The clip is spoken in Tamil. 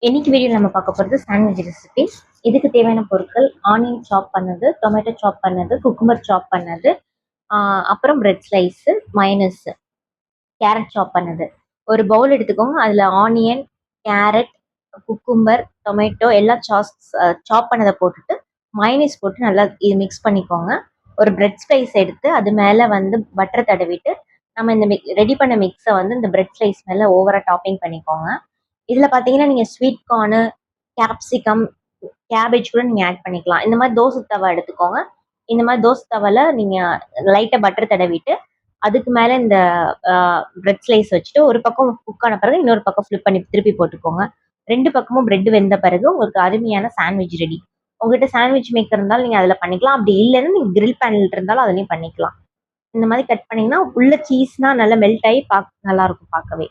இன்னைக்கு வீடியோ நம்ம பார்க்க போகிறது சாண்ட்விச் ரெசிபி. இதுக்கு தேவையான பொருட்கள் ஆனியன் சாப் பண்ணது, டொமேட்டோ சாப் பண்ணது, குக்கும்பர் சாப் பண்ணது, அப்புறம் பிரெட் ஸ்லைஸு, மயனஸ், கேரட் சாப் பண்ணது. ஒரு பவுல் எடுத்துக்கோங்க. அதில் ஆனியன், கேரட், குக்கும்பர், டொமேட்டோ எல்லாம் சாப் பண்ணதை போட்டுட்டு மயனஸ் போட்டு நல்லா இது மிக்ஸ் பண்ணிக்கோங்க. ஒரு பிரெட் ஸ்லைஸ் எடுத்து அது மேலே வந்து பட்டர் தடவிட்டு நம்ம இந்த ரெடி பண்ண மிக்ஸை வந்து இந்த பிரெட் ஸ்லைஸ் மேலே ஓவராக டாப்பிங் பண்ணிக்கோங்க. இதில் பார்த்தீங்கன்னா நீங்கள் ஸ்வீட் கார்னு, கேப்சிகம், கேபேஜ் கூட நீங்கள் ஆட் பண்ணிக்கலாம். இந்த மாதிரி தோசை தவா எடுத்துக்கோங்க. இந்த மாதிரி தோசை தவால நீங்கள் லைட்டாக பட்டர் தடவிட்டு அதுக்கு மேலே இந்த பிரெட் ஸ்லைஸ் வச்சுட்டு ஒரு பக்கம் குக் ஆன பிறகு இன்னொரு பக்கம் ஃப்ளிப் பண்ணி திருப்பி போட்டுக்கோங்க. 2 பக்கமும் பிரெட் வெந்த பிறகு உங்களுக்கு அருமையான சாண்ட்விச் ரெடி. உங்ககிட்ட சாண்ட்விச் மேக்கர் இருந்தாலும் நீங்கள் அதில் பண்ணிக்கலாம். அப்படி இல்லைன்னா நீங்கள் கிரில் பேனில் இருந்தாலும் அதுலேயும் பண்ணிக்கலாம். இந்த மாதிரி கட் பண்ணிங்கன்னா உள்ள சீஸ்னால் நல்லா மெல்ட் ஆகி நல்லா இருக்கும் பார்க்கவே.